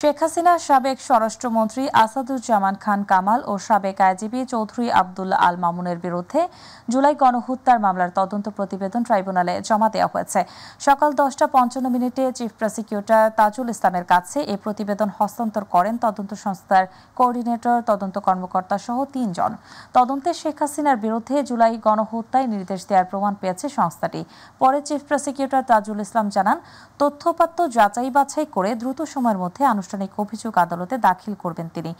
শেখ হাসিনার সাবেক স্বরাষ্ট্রমন্ত্রী আসাদুজ্জামান খান কামাল ও সাবেক আইজিপি চৌধুরী আবদুল্লাহ আল মামুনের বিরুদ্ধে জুলাই গণহত্যার মামলার তদন্ত প্রতিবেদন ট্রাইব্যুনালে জমা দেওয়া হয়েছে। সকাল 10:55 চিফ প্রসিকিউটর তাজুল ইসলামের কাছে এই প্রতিবেদন হস্তান্তর করেন তদন্ত সংস্থার কোঅর্ডিনেটর, তদন্ত কর্মকর্তা সহ 3 জন। তদন্তে শেখ হাসিনার বিরুদ্ধে জুলাই গণহত্যায় নির্দেশ দেওয়ার প্রমাণ পেয়েছে সংস্থাটি। পরে চিফ প্রসিকিউটর তাজুল ইসলাম জানান, তথ্যপাত্র যাচাই বাছাই করে দ্রুত সময়ের মধ্যে আনুষ্ঠানিক অভিযোগ আদালতে দাখিল করবেন তিনি।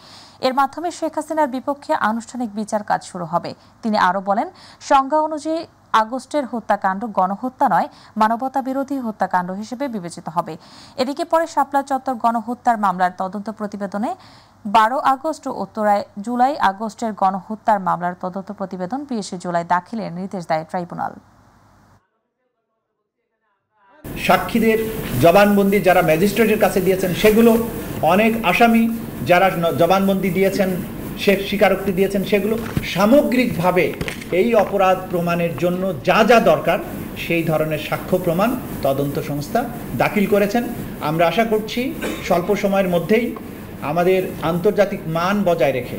এর মাধ্যমে শেখ হাসিনার বিপক্ষে আনুষ্ঠানিক বিচার কাজ শুরু হবে। তিনি আরো বলেন, সংজ্ঞা অনুযায়ী আগস্টের হত্যাকাণ্ড গণহত্যা নয়, মানবতা বিরোধী হত্যাকাণ্ড হিসেবে বিবেচিত হবে। এদিকে পরে শাপলা চত্বর গণহত্যার মামলার তদন্ত প্রতিবেদনে 12 আগস্ট ও জুলাই আগস্টের গণহত্যার মামলার তদন্ত প্রতিবেদন 20 জুলাই দাখিলের নির্দেশ দেয় ট্রাইব্যুনাল। সাক্ষীদের জবানবন্দি যারা ম্যাজিস্ট্রেটের কাছে দিয়েছেন, সেগুলো অনেক আসামি যারা জবানবন্দি দিয়েছেন, স্বীকারোক্তি দিয়েছেন, সেগুলো সামগ্রিকভাবে এই অপরাধ প্রমাণের জন্য যা যা দরকার সেই ধরনের সাক্ষ্য প্রমাণ তদন্ত সংস্থা দাখিল করেছেন। আমরা আশা করছি স্বল্প সময়ের মধ্যেই আমাদের আন্তর্জাতিক মান বজায় রেখে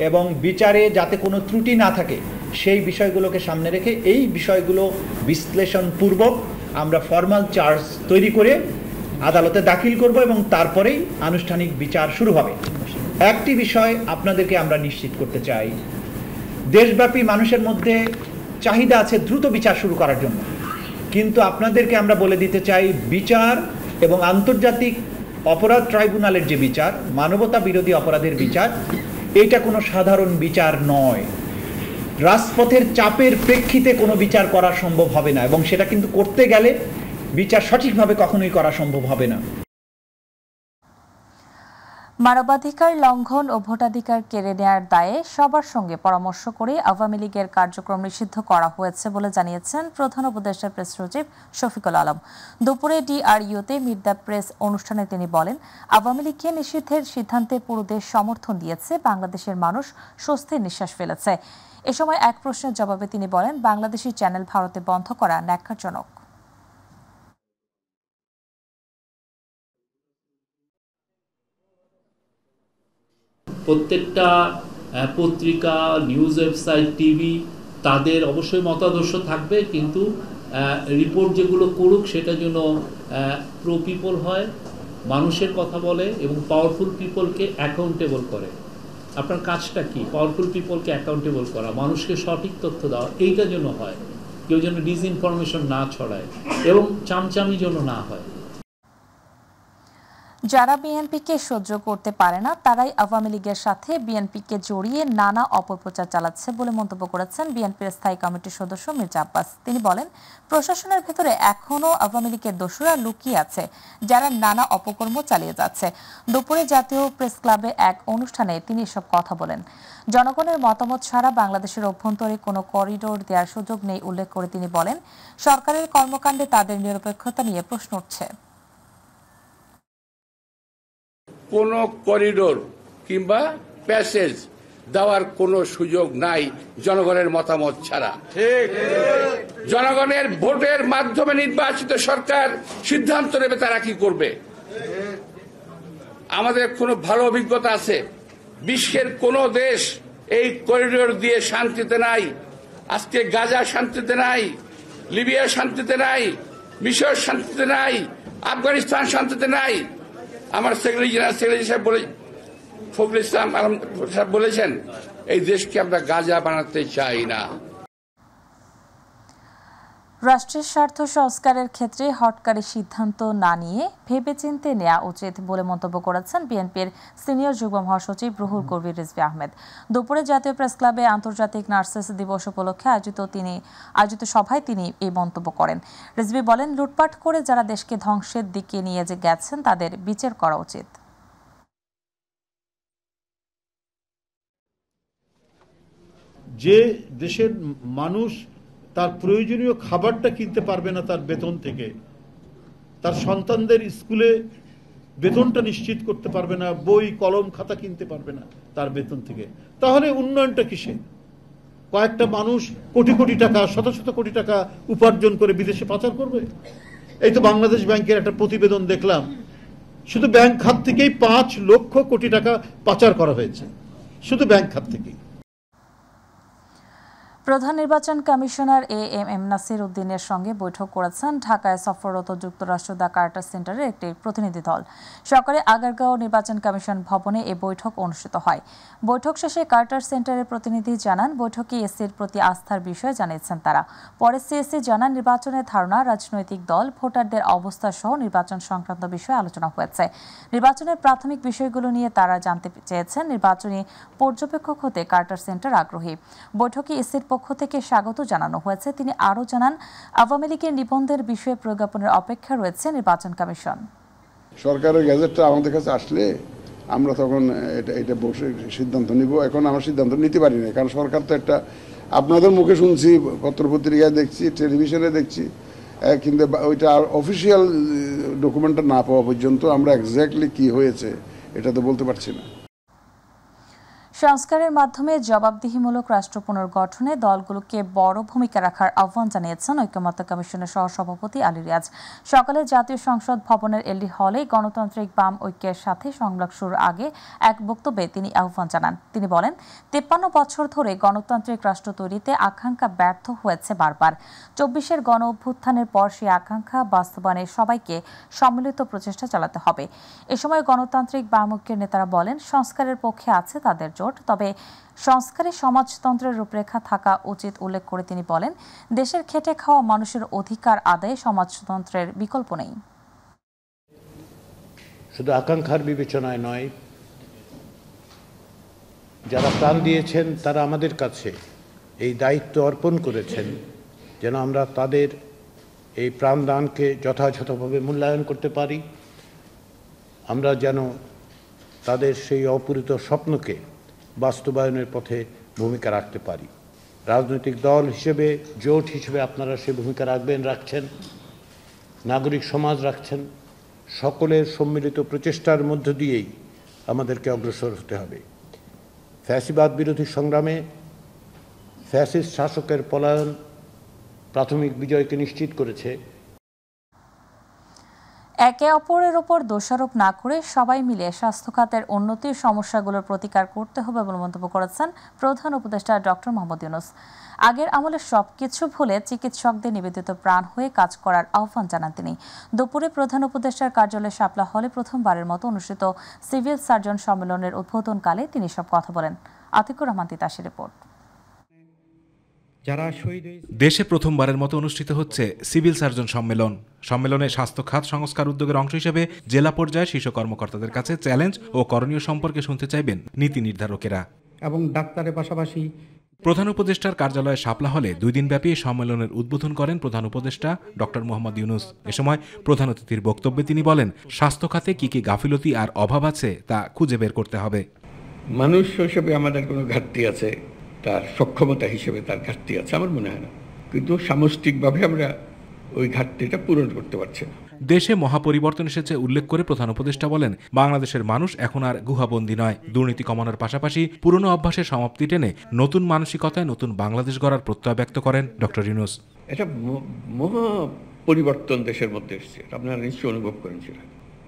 এবং বিচারে যাতে কোনো ত্রুটি না থাকে সেই বিষয়গুলোকে সামনে রেখে এই বিষয়গুলো বিশ্লেষণপূর্বক আমরা ফর্মাল চার্জ তৈরি করে আদালতে দাখিল করব এবং তারপরেই আনুষ্ঠানিক বিচার শুরু হবে। একটি বিষয় আপনাদেরকে আমরা নিশ্চিত করতে চাই, দেশব্যাপী মানুষের মধ্যে চাহিদা আছে দ্রুত বিচার শুরু করার জন্য, কিন্তু আপনাদেরকে আমরা বলে দিতে চাই, বিচার এবং আন্তর্জাতিক অপরাধ ট্রাইব্যুনালের যে বিচার, মানবতা বিরোধী অপরাধের বিচার, এটা কোনো সাধারণ বিচার নয়। রাজপথের চাপের প্রেক্ষিতে কোনো বিচার করা সম্ভব হবে না এবং সেটা কিন্তু করতে গেলে বিচার সঠিকভাবে কখনোই করা সম্ভব হবে না। মানবাধিকার লঙ্ঘন ও ভোটাধিকার কেড়ে নেওয়ার দায়ে সবার সঙ্গে পরামর্শ করে আওয়ামী লীগের কার্যক্রম নিষিদ্ধ করা হয়েছে বলে জানিয়েছেন প্রধান উপদেষ্টা প্রেস সচিব শফিকুল আলম। দুপুরে ডিআরইউতে মিট দ্য প্রেস অনুষ্ঠানে তিনি বলেন, আওয়ামী লীগকে নিষিদ্ধের সিদ্ধান্তে পুরো দেশ সমর্থন দিয়েছে, বাংলাদেশের মানুষ স্বস্তির নিঃশ্বাস ফেলেছে। এ সময় এক প্রশ্নের জবাবে তিনি বলেন, বাংলাদেশি চ্যানেল ভারতে বন্ধ করা ন্যাক্কারজনক। প্রত্যেকটা পত্রিকা, নিউজ ওয়েবসাইট, টিভি তাদের অবশ্যই মতাদর্শ থাকবে, কিন্তু রিপোর্ট যেগুলো করুক সেটা যেন প্রো পিপল হয়, মানুষের কথা বলে এবং পাওয়ারফুল পিপলকে অ্যাকাউন্টেবল করে। আপনার কাজটা কি? পাওয়ারফুল পিপলকে অ্যাকাউন্টেবল করা, মানুষকে সঠিক তথ্য দেওয়া, এইটা যেন হয়। কেউ যেন ডিসইনফরমেশন না ছড়ায় এবং চামচামি যেন না হয়। যারা বিএনপিকে সহ্য করতে পারে না তারাই আওয়ামী লীগের সাথে বিএনপিকে জড়িয়ে নানা অপপ্রচার চালাচ্ছে বলে মন্তব্য করেছেন বিএনপির স্থায়ী কমিটির সদস্য মির্জা আব্বাস। তিনি বলেন, প্রশাসনের ভেতরে এখনও আওয়ামী লীগের দোসররা লুকিয়ে আছে যারা নানা অপকর্ম চালিয়ে যাচ্ছে। দুপুরে জাতীয় প্রেস ক্লাবে এক অনুষ্ঠানে তিনি এসব কথা বলেন। জনগণের মতামত ছাড়া বাংলাদেশের অভ্যন্তরে কোনো করিডোর দেওয়ার সুযোগ নেই উল্লেখ করে তিনি বলেন, সরকারের কর্মকাণ্ডে তাদের নিরপেক্ষতা নিয়ে প্রশ্ন উঠছে। কোন করিডোর কিংবা প্যাসেজ দেওয়ার কোনো সুযোগ নাই জনগণের মতামত ছাড়া। জনগণের ভোটের মাধ্যমে নির্বাচিত সরকার সিদ্ধান্ত নেবে তারা কি করবে। আমাদের কোনো ভালো অভিজ্ঞতা আছে, বিশ্বের কোন দেশ এই করিডোর দিয়ে শান্তিতে নাই। আজকে গাজা শান্তিতে নাই, লিবিয়া শান্তিতে নাই, মিশর শান্তিতে নাই, আফগানিস্তান শান্তিতে নাই। আমার সেক্রেটারি সাহেব ফখরুল ইসলাম সাহেব বলেছেন, এই দেশকে আমরা গাজা বানাতে চাই না। রাষ্ট্রের স্বার্থ সংস্কারের ক্ষেত্রে হঠকারী সিদ্ধান্ত না নিয়ে ভেবেচিন্তে নেওয়া উচিত বলে মন্তব্য করেছেন বিএনপির সিনিয়র যুগ্ম মহাসচিব রুহুল কবির রিজভী আহমেদ। দুপুরে জাতীয় প্রেস ক্লাবে আন্তর্জাতিক নার্সেস দিবস উপলক্ষে আয়োজিত সভায় তিনি এই মন্তব্য করেন। রিজভী বলেন, লুটপাট করে যারা দেশকে ধ্বংসের দিকে নিয়ে গেছেন তাদের বিচার করা উচিত। যে দেশের মানুষ তার প্রয়োজনীয় খাবারটা কিনতে পারবে না তার বেতন থেকে, তার সন্তানদের স্কুলে বেতনটা নিশ্চিত করতে পারবে না, বই কলম খাতা কিনতে পারবে না তার বেতন থেকে, তাহলে উন্নয়নটা কিসে? কয়েকটা মানুষ কোটি কোটি টাকা, শত শত কোটি টাকা উপার্জন করে বিদেশে পাচার করবে। এই তো বাংলাদেশ ব্যাংকের একটা প্রতিবেদন দেখলাম, শুধু ব্যাংক খাত থেকেই 5 লক্ষ কোটি টাকা পাচার করা হয়েছে, শুধু ব্যাংক খাত থেকেই। প্রধান নির্বাচন কমিশনার এএম নাসির উদ্দিনের সঙ্গে বৈঠক করেছেন ঢাকায় সফররত যুক্তরাষ্ট্র দ্য কার্টার সেন্টারের একটি প্রতিনিধি দল। সকালে আগারগাঁও নির্বাচন কমিশন ভবনে এই বৈঠক অনুষ্ঠিত হয়। বৈঠক শেষে কার্টার সেন্টারের প্রতিনিধি জানান, বৈঠকে এসির প্রতি আস্থার বিষয়ে জানিয়েছেন তারা। পরে সিএসসি জানান, নির্বাচনের ধারণা, রাজনৈতিক দল, ভোটারদের অবস্থা সহ নির্বাচন সংক্রান্ত বিষয়ে আলোচনা হয়েছে। নির্বাচনের প্রাথমিক বিষয়গুলো নিয়ে তারা জানতে চেয়েছেন। নির্বাচনী পর্যবেক্ষক হতে কার্টার সেন্টার আগ্রহী। বৈঠকে এসির পক্ষ থেকে স্বাগত জানানো হয়েছে। তিনি আরও জানান, আওয়ামী লীগের নিবন্ধের বিষয়ে প্রজ্ঞাপনের অপেক্ষা রয়েছে নির্বাচন কমিশন। সরকারের গ্যাজেটটা আমাদের কাছে আসলে আমরা তখন এটা বসে সিদ্ধান্ত নিব। এখন আমরা সিদ্ধান্ত নিতে পারি না, কারণ সরকার তো একটা, আপনাদের মুখে শুনছি, পত্রপত্রিকায় দেখছি, টেলিভিশনে দেখছি, কিন্তু ওইটা আর অফিসিয়াল ডকুমেন্টটা না পাওয়া পর্যন্ত আমরা এক্স্যাক্টলি কি হয়েছে এটা তো বলতে পারছি না। সংস্কারের মাধ্যমে জবাবদিহিমূলক রাষ্ট্র পুনর্গঠনে দলগুলোকে বড় ভূমিকা রাখার আহ্বান জানিয়েছেন ঐক্যমত্য কমিশনের সহসভাপতি আলী রিয়াজ। সকালে জাতীয় সংসদ ভবনের এলডি হলে গণতান্ত্রিক বাম ঐক্যের সাথে সংলাপ শুরুর আগে এক বক্তব্যে তিনি আহ্বান জানান। তিনি বলেন, 53 বছর ধরে গণতান্ত্রিক রাষ্ট্র তৈরিতে আকাঙ্ক্ষা ব্যর্থ হয়েছে বারবার। 24-এর গণ অভ্যুত্থানের পর সেই আকাঙ্ক্ষা বাস্তবায়নে সবাইকে সম্মিলিত প্রচেষ্টা চালাতে হবে। এ সময় গণতান্ত্রিক বাম ঐক্যের নেতারা বলেন, সংস্কারের পক্ষে আছে তাদের জোট, তবে সংস্কারে সমাজতন্ত্রের রূপরেখা থাকা উচিত উল্লেখ করে তিনি বলেন, দেশের খেটে খাওয়া মানুষের অধিকার আদায়ে সমাজতন্ত্রের বিকল্প নেই। শুধু আকাঙ্ক্ষার বিবেচনায় নয়, যারা প্রাণ দিয়েছেন তারা আমাদের কাছে এই দায়িত্ব অর্পণ করেছেন যেন আমরা তাদের এই প্রাণদানকে যথাযথভাবে মূল্যায়ন করতে পারি। আমরা যেন তাদের সেই অপূরিত স্বপ্নকে বাস্তবায়নের পথে ভূমিকা রাখতে পারি। রাজনৈতিক দল হিসেবে, জোট হিসেবে আপনারা সে ভূমিকা রাখছেন, নাগরিক সমাজ রাখছেন। সকলের সম্মিলিত প্রচেষ্টার মধ্য দিয়েই আমাদেরকে অগ্রসর হতে হবে। ফ্যাসিবাদ বিরোধী সংগ্রামে ফ্যাসিস্ট শাসকের পলায়ন প্রাথমিক বিজয়কে নিশ্চিত করেছে। একে অপরের ওপর দোষারোপ না করে সবাই মিলে স্বাস্থ্য খাতের উন্নতির সমস্যাগুলোর প্রতিকার করতে হবে বলে মন্তব্য করেছেন প্রধান উপদেষ্টা ডক্টর মোহাম্মদ ইউনূস। আগের আমলে সবকিছু ভুলে চিকিৎসকদের নিবেদিত প্রাণ হয়ে কাজ করার আহ্বান জানান তিনি। দুপুরে প্রধান উপদেষ্টার কার্যালয়ে শাপলা হলে প্রথমবারের মতো অনুষ্ঠিত সিভিল সার্জন সম্মেলনের উদ্বোধনকালে তিনি সব কথা বলেন। আতিকুর রহমান তিতাসের রিপোর্ট। দেশে প্রথমবারের মতো অনুষ্ঠিত হচ্ছে সিভিল সার্জন সম্মেলন। সম্মেলনে স্বাস্থ্য খাত সংস্কার উদ্যোগের অংশ হিসেবে জেলা পর্যায়ে শীর্ষ কর্মকর্তাদের কাছে চ্যালেঞ্জ ও করণীয় সম্পর্কে শুনতে চাইবেন নীতি নির্ধারকেরা এবং ডাক্তারের পাশাপাশি। প্রধান উপদেষ্টার কার্যালয়ে শাপলা হলে 2 দিনব্যাপী সম্মেলনের উদ্বোধন করেন প্রধান উপদেষ্টা ডক্টর মোহাম্মদ ইউনূস। এ সময় প্রধান অতিথির বক্তব্যে তিনি বলেন, স্বাস্থ্য খাতে কি কি গাফিলতি আর অভাব আছে তা খুঁজে বের করতে হবে। মানুষ হিসেবে আমাদের কোনো ঘাটতি আছে, তার সক্ষমতা হিসেবে তার ঘাটতি আছে, আমার মনে হয় না, কিন্তু সামষ্টিকভাবে আমরা ওই ঘাটতিটা পূরণ করতে পারছি না। দেশে মহাপরিবর্তন এসেছে উল্লেখ করে প্রধান উপদেষ্টা বলেন, বাংলাদেশের মানুষ এখন আর গুহাবন্দী নয়। দুর্নীতি কমানোর পাশাপাশি পুরনো অভ্যাসের সমাপ্তি টেনে নতুন মানসিকতায় নতুন বাংলাদেশ গড়ার প্রত্যয় ব্যক্ত করেন ডক্টর ইউনূস। এটা মহা পরিবর্তন দেশের মধ্যে এসেছে, আপনারা নিশ্চয়ই অনুভব করেন। সেটা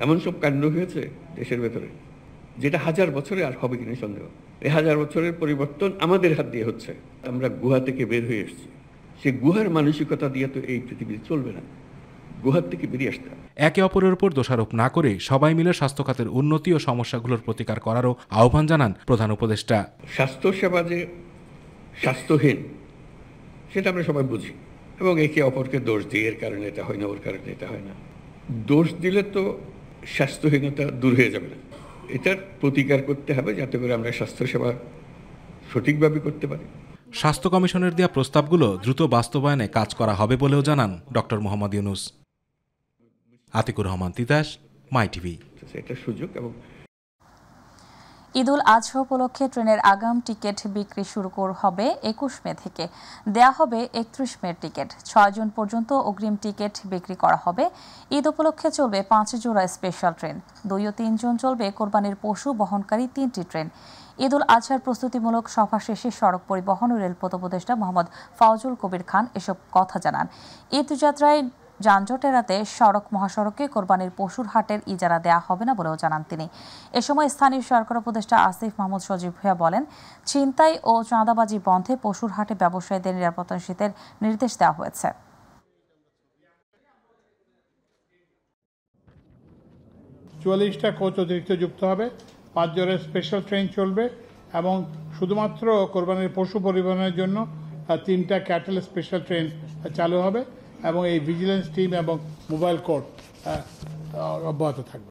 এমন সব কাণ্ড হয়েছে দেশের ভেতরে যেটা 1000 বছরে আর হবে কিনা সন্দেহ। এই 1000 বছরের পরিবর্তন আমাদের হাত দিয়ে হচ্ছে। আমরা গুহা থেকে বের হয়ে এসেছি, সে গুহার মানসিকতা দিয়ে তো এই পৃথিবী চলবে না, গুহার থেকে বেরিয়ে আসতে হবে। একে অপরের উপর দোষারোপ না করে সবাই মিলে স্বাস্থ্য খাতের উন্নতি ও সমস্যাগুলোর প্রতিকার করারও আহ্বান জানান প্রধান উপদেষ্টা। স্বাস্থ্যসেবা যে স্বাস্থ্যহীন সেটা আমরা সবাই বুঝি, এবং একে অপরকে দোষ দিই, এর কারণে এটা হয় না, ওর কারণে এটা হয় না। দোষ দিলে তো স্বাস্থ্যহীনতা দূর হয়ে যাবে না। এটার প্রতিকার করতে হবে যাতে করে আমরা স্বাস্থ্যসেবা সঠিকভাবে করতে পারি। স্বাস্থ্য কমিশনের দেওয়া প্রস্তাবগুলো দ্রুত বাস্তবায়নে কাজ করা হবে বলেও জানান ডক্টর মোহাম্মদ ইউনূস। আতিকুর রহমান তিতাস, মাই টিভি। এটা সুযোগ। এবং ঈদুল আজহা উপলক্ষে ট্রেনের আগাম টিকিট বিক্রি শুরু হবে 21 মে থেকে। দেয়া হবে 31 মের টিকিট। 6 জুন পর্যন্ত অগ্রিম টিকিট বিক্রি করা হবে। ঈদ উপলক্ষে চলবে 5 জোড়া স্পেশাল ট্রেন। 2 ও 3 জুন চলবে কোরবানির পশু বহনকারী 3টি ট্রেন। ঈদুল আজহার প্রস্তুতিমূলক সভা শেষে সড়ক পরিবহন ও রেলপথ উপদেষ্টা মোহাম্মদ ফাউজুল কবির খান এসব কথা জানান। ঈদযাত্রায় যানজট এড়াতে সড়ক মহাসড়কে কোরবানির পশুর হাটের ইজারা দেওয়া হবে না বলেও জানান তিনি। এ সময় স্থানীয় সরকার উপদেষ্টা আসিফ মাহমুদ সজীব ভূঁইয়া বলেন, ছিনতাই ও চাঁদাবাজি বন্ধে পশুর হাটে ব্যবসায়ীদের নিরাপত্তা নিশ্চিতের নির্দেশ দেওয়া হয়েছে। 44টা কোচ অতিরিক্ত যুক্ত হবে, 5 জনের স্পেশাল ট্রেন চলবে এবং শুধুমাত্র কোরবানির পশু পরিবহনের জন্য 3টা ক্যাটেল স্পেশাল ট্রেন চালু হবে এবং এই ভিজিলেন্স টিম এবং মোবাইল কোর্ট অব্যাহত থাকবে।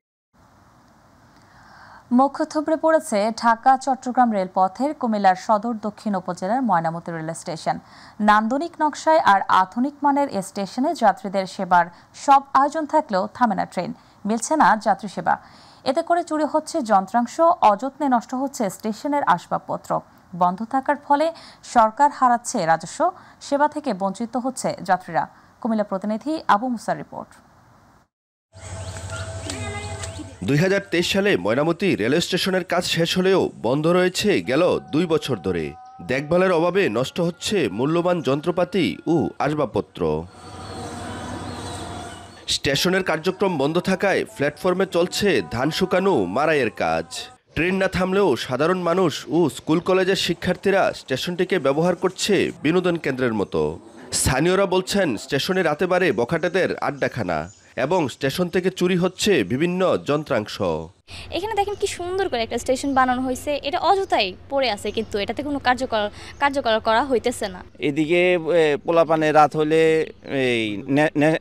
মুখ থুবড়ে পড়েছে ঢাকা চট্টগ্রাম রেলপথের কুমিল্লার সদর দক্ষিণ উপজেলার ময়নামতি রেল স্টেশন। নান্দনিক নকশায় আর আধুনিক মানের এ স্টেশনে যাত্রীদের সেবার সব আয়োজন থাকলেও থামে না ট্রেন, মিলছে না যাত্রী সেবা। এতে করে চুরি হচ্ছে যন্ত্রাংশ, অযত্নে নষ্ট হচ্ছে স্টেশনের আসবাবপত্র। বন্ধ থাকার ফলে সরকার হারাচ্ছে রাজস্ব, সেবা থেকে বঞ্চিত হচ্ছে যাত্রীরা। কুমিল্লা প্রতিনিধি আবু মুসার রিপোর্ট। 2023 সালে ময়নামতি রেল স্টেশনের কাজ শেষ হলেও বন্ধ রয়েছে গেল 2 বছর ধরে। দেখভালের অভাবে নষ্ট হচ্ছে মূল্যবান যন্ত্রপাতি ও আসবাবপত্র। স্টেশনের কার্যক্রম বন্ধ থাকায় প্ল্যাটফর্মে চলছে ধান শুকানো মারাইয়ের কাজ। ট্রেন না থামলেও সাধারণ মানুষ ও স্কুল কলেজের শিক্ষার্থীরা স্টেশনটিকে ব্যবহার করছে বিনোদন কেন্দ্রের মতো। স্থানীয়রা বলছেন, স্টেশনে রাতে বাড়ে বখাটেদের আড্ডাখানা এবং স্টেশন থেকে চুরি হচ্ছে বিভিন্ন যন্ত্রাংশ। এখানে দেখেন কি সুন্দর করে একটা স্টেশন বানানো হয়েছে, এটা অযথাই পড়ে আছে, কিন্তু এটাতে কোনো কার্যকর করা হইতেছে না। এদিকে পোলাপানে রাত হলে এই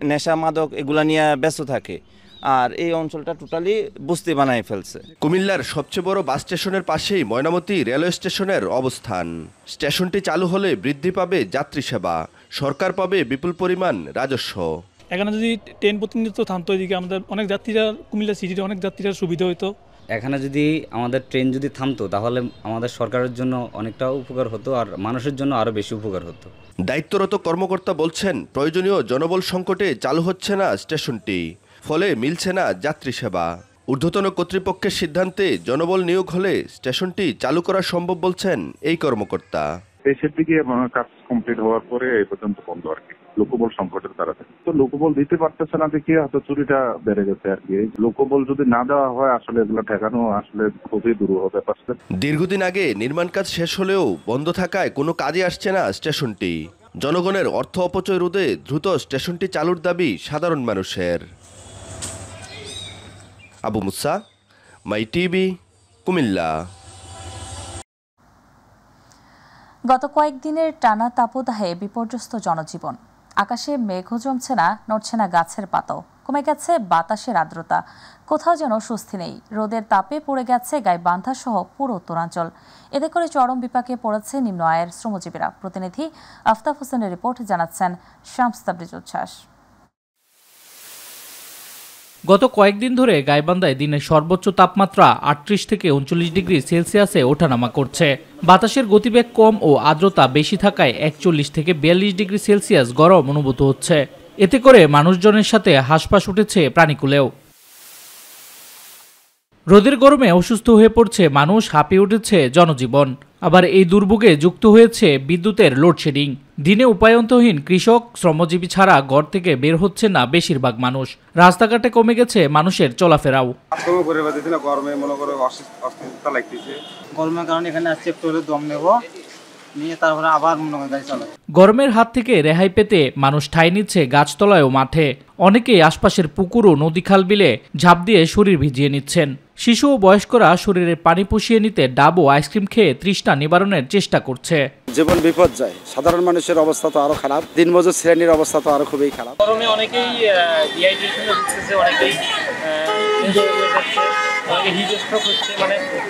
নেশা মাদক এগুলা নিয়ে ব্যস্ত থাকে, আর এই অঞ্চলটা টোটালি বস্তি বানায় ফেলছে। কুমিল্লার সবচেয়ে বড় বাস স্টেশনের পাশেই ময়নামতি রেলওয়ে স্টেশনের অবস্থান। স্টেশনটি চালু হলে বৃদ্ধি পাবে যাত্রী সেবা, সরকার পাবে বিপুল পরিমাণ রাজস্ব। এখানে যদি ট্রেন প্রতিনিয়ত থামতো, এদিকে আমাদের অনেক যাত্রীরা, কুমিল্লা সিটির অনেক যাত্রীরা সুবিধা হতো। এখানে যদি আমাদের ট্রেন যদি থামতো তাহলে আমাদের সরকারের জন্য অনেকটা উপকার হতো, আর মানুষের জন্য আরও বেশি উপকার হতো। দায়িত্বরত কর্মকর্তা বলছেন, প্রয়োজনীয় জনবল সংকটে চালু হচ্ছে না স্টেশনটি, ফলে মিলছে না যাত্রী সেবা। ঊর্ধ্বতন কর্তৃপক্ষের সিদ্ধান্তে জনবল নিয়োগ হলে স্টেশনটি চালু করা সম্ভব বলছেন এই কর্মকর্তা। শেষের দিকে কাজ কমপ্লিট হওয়ার পরে এই পর্যন্ত বন্ধ আর কি, লোকবল সংকটের কারণে। তো লোকবল দিতে পারতেছে না দেখে হয়তো চুরিটা বেড়ে গেছে আর কি। লোকবল যদি না দেওয়া হয় আসলে এগুলো ঠেকানো আসলে খুবই দুরূহ ব্যাপার। দীর্ঘদিন আগে নির্মাণ কাজ শেষ হলেও বন্ধ থাকায় কোনো কাজে আসছে না স্টেশনটি। জনগণের অর্থ অপচয় রোধে দ্রুত স্টেশনটি চালুর দাবি সাধারণ মানুষের। আবু মুসা, মাই টিভি, কুমিল্লা। গত কয়েকদিনের টানা তাপদাহে বিপর্যস্ত জনজীবন। আকাশে মেঘও জমছে না, নড়ছে না গাছের পাতাও, কমে গেছে বাতাসের আর্দ্রতা। কোথাও যেন স্বস্তি নেই। রোদের তাপে পড়ে গেছে গাইবান্ধা সহ পুরো উত্তরাঞ্চল। এতে করে চরম বিপাকে পড়েছে নিম্ন আয়ের শ্রমজীবীরা। প্রতিনিধি আফতাব হোসেনের রিপোর্ট, জানাচ্ছেন শামস তাবরিজ উচ্ছ্বাস। গত কয়েকদিন ধরে গাইবান্ধায় দিনের সর্বোচ্চ তাপমাত্রা 38 থেকে 39 ডিগ্রি সেলসিয়াসে ওঠানামা করছে। বাতাসের গতিবেগ কম ও আর্দ্রতা বেশি থাকায় 41 থেকে 42 ডিগ্রি সেলসিয়াস গরম অনুভূত হচ্ছে। এতে করে মানুষজনের সাথে হাঁসফাঁস উঠেছে প্রাণীকুলেও। রোদের গরমে অসুস্থ হয়ে পড়ছে মানুষ, হাঁপিয়ে উঠেছে জনজীবন। আবার এই দুর্ভোগে যুক্ত হয়েছে বিদ্যুতের লোডশেডিং। দিনে উপায়ন্তহীন কৃষক, শ্রমজীবী ছাড়া ঘর থেকে বের হচ্ছে না বেশিরভাগ মানুষ। রাস্তাঘাটে কমে গেছে মানুষের চলাফেরাও। গরমের কারণে এখানে আসছে, একটু হলে দম নেব, নিয়ে তারপরে আবার গাড়ি চালাবো। গরমের হাত থেকে রেহাই পেতে মানুষ ঠাঁই নিচ্ছে গাছতলায় ও মাঠে। অনেকেই আশপাশের পুকুর ও নদী খাল বিলে ঝাঁপ দিয়ে শরীর ভিজিয়ে নিচ্ছেন। শিশু ও বয়স্করা শরীরে পানি পুষিয়ে নিতে ডাব ও আইসক্রিম খেয়ে তৃষ্ণা নিবারণের চেষ্টা করছে। জীবন বিপর্যয়, সাধারণ মানুষের অবস্থা তো আরো খারাপ, দিনমজুর শ্রেণীর অবস্থা তো আরো খুবই খারাপ। গরমে অনেকেই ডিহাইড্রেশনে ভুগতেছে, অনেকেই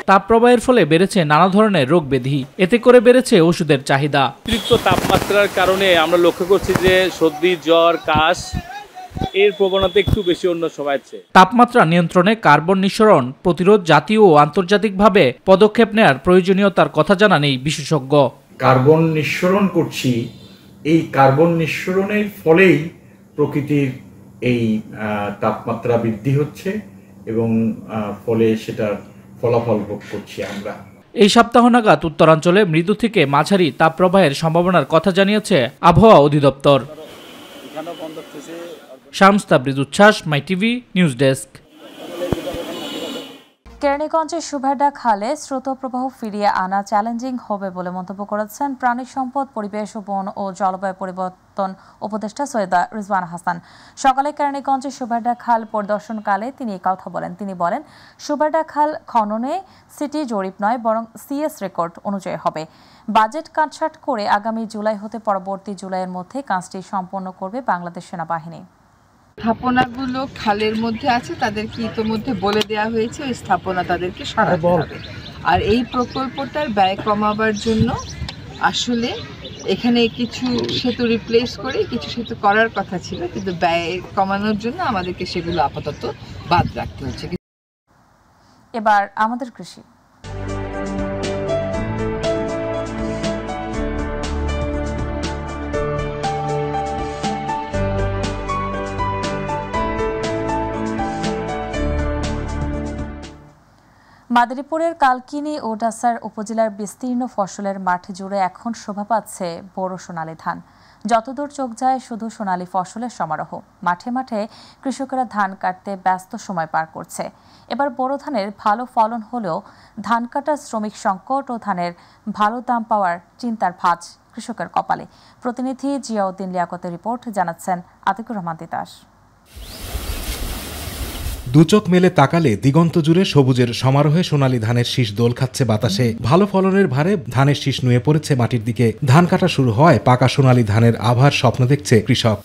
তাপপ্রবাহের ফলে বেড়েছে নানা ধরনের রোগ ব্যাধি। এতে করে বেড়েছে ওষুধের চাহিদা। অতিরিক্ত তাপমাত্রার কারণে আমরা লক্ষ্য করছি যে সর্দি, জ্বর, কাশ এর প্রবণতা একটু বেশি অন্য সময়ের চেয়ে। তাপমাত্রা নিয়ন্ত্রণে কার্বন নিঃসরণ প্রতিরোধ জাতীয় ও আন্তর্জাতিকভাবে পদক্ষেপ নেওয়ার প্রয়োজনীয়তার কথা জানান এই বিশেষজ্ঞ। কার্বন নিঃসরণ করছি, এই কার্বন নিঃসরণের ফলেই প্রকৃতির এই তাপমাত্রা বৃদ্ধি হচ্ছে এবং ফলে সেটার ফলাফল ভোগ করছি আমরা। এই সপ্তাহ নাগাদ উত্তরাঞ্চলে মৃদু থেকে মাঝারি তাপপ্রবাহের সম্ভাবনার কথা জানিয়েছে আবহাওয়া অধিদপ্তর। শামস তাবরিজ উচ্ছ্বাস, মাই টিভি নিউজ ডেস্ক। কেরানীগঞ্জের সুভাডা খালে স্রোতপ্রবাহ ফিরিয়ে আনা চ্যালেঞ্জিং হবে বলে মন্তব্য করেছেন প্রাণী সম্পদ, পরিবেশ, বন ও জলবায়ু পরিবর্তন উপদেষ্টা সৈয়দা রিজওয়ানা হাসান। সকালে কেরানীগঞ্জের সুভাডা খাল পরিদর্শনকালে তিনি এই কথা বলেন। তিনি বলেন, সুভাডা খাল খননে সিটি জরিপ নয়, বরং সিএস রেকর্ড অনুযায়ী হবে। বাজেট কাটছাট করে আগামী জুলাই হতে পরবর্তী জুলাইয়ের মধ্যে কাজটি সম্পন্ন করবে বাংলাদেশ সেনাবাহিনী। স্থাপনাগুলো খালের মধ্যে আছে, তাদেরকে ইতোমধ্যে বলে দেওয়া হয়েছে ওই স্থাপনা তাদেরকে সরাতে হবে। আর এই প্রকল্পটার ব্যয় কমাবার জন্য আসলে এখানে কিছু সেতু রিপ্লেস করে কিছু সেতু করার কথা ছিল, কিন্তু ব্যয় কমানোর জন্য আমাদেরকে সেগুলো আপাতত বাদ রাখতে হচ্ছে। এবার আমাদের কৃষি। মাদারীপুরের কালকিনি ও ডাসার উপজেলার বিস্তীর্ণ ফসলের মাঠ জুড়ে এখন শোভা পাচ্ছে বড় সোনালী ধান। যতদূর চোখ যায় শুধু সোনালী ফসলের সমারোহ। মাঠে মাঠে কৃষকেরা ধান কাটতে ব্যস্ত সময় পার করছে। এবার বোরো ধানের ভালো ফলন হলেও ধান কাটার শ্রমিক সংকট ও ধানের ভালো দাম পাওয়ার চিন্তার ভাঁজ কৃষকের কপালে। প্রতিনিধি জিয়াউদ্দিন লিয়াকতের রিপোর্ট, জানাচ্ছেন আতিকুর রহমান তিতাস। দুচোখ মেলে তাকালে দিগন্ত জুড়ে সবুজের সমারোহে সোনালী ধানের শীষ দোল খাচ্ছে বাতাসে। ভালো ফলনের ভারে ধানের শীষ নুয়ে পড়েছে মাটির দিকে। ধান কাটা শুরু হয়, পাকা সোনালী ধানের আভার স্বপ্ন দেখছে কৃষক।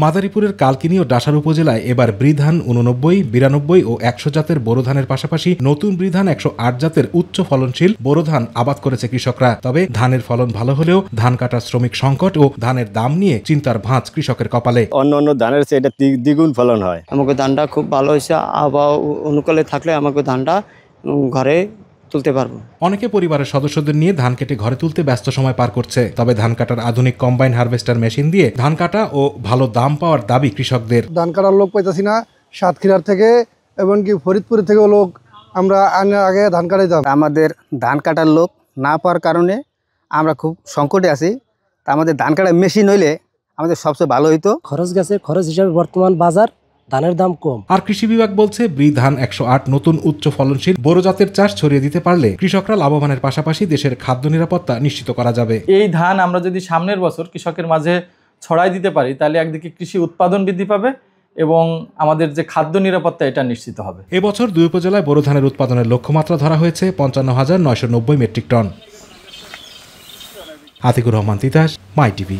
মাদারীপুরের কালকিনি ও ডাসার উপজেলায় এবার বৃধান 89, 92 ও 100 জাতের বোরো ধানের পাশাপাশি নতুন বৃধান 108 জাতের উচ্চ ফলনশীল বোরো ধান আবাদ করেছে কৃষকরা। তবে ধানের ফলন ভালো হলেও ধান কাটার শ্রমিক সংকট ও ধানের দাম নিয়ে চিন্তার ভাঁজ কৃষকের কপালে। অন্য ধানের চেয়ে এটা দ্বিগুণ ফলন হয়। আমাকে ধানটা খুব ভালো হয়েছে, আবহাওয়া অনুকূলে থাকলে আমাকে ধানটা ঘরে তুলতে পারবো। অনেকে পরিবারের সদস্যদের নিয়ে ধান কেটে ঘরে তুলতে ব্যস্ত সময় পার করছে। তবে ধান কাটার আধুনিক কম্বাইন হারভেস্টার মেশিন দিয়ে ধান কাটা ও ভালো দাম পাওয়ার দাবি কৃষকদের। ধান কাটার লোক পাইতেছি না, সাতক্ষীরার থেকে এমনকি ফরিদপুর থেকেও লোক আমরা আগে ধান কাটাইতাম। আমাদের ধান কাটার লোক না পাওয়ার কারণে আমরা খুব সংকটে আছি। তা আমাদের ধান কাটার মেশিন হইলে আমাদের সবচেয়ে ভালো হইতো। খরচ গেছে, খরচ হিসাবে বর্তমান বাজার ধানের দাম কম। আর কৃষি বিভাগ বলছে বৃধান 108 নতুন উচ্চ ফলনশীল বোরো জাতের চাষ ছড়িয়ে দিতে পারলে কৃষকরা লাভবানের পাশাপাশি দেশের খাদ্য নিরাপত্তা নিশ্চিত করা যাবে। এই ধান আমরা যদি সামনের বছর কৃষকের মাঝে ছড়াই দিতে পারি, তাহলে একদিকে কৃষি উৎপাদন বৃদ্ধি পাবে এবং আমাদের যে খাদ্য নিরাপত্তা এটা নিশ্চিত হবে। এবছর দুই উপজেলায় বোরো ধানের উৎপাদনের লক্ষ্যমাত্রা ধরা হয়েছে 55,990 মেট্রিক টন। আতিকুর রহমান তিতাস, মাই টিভি।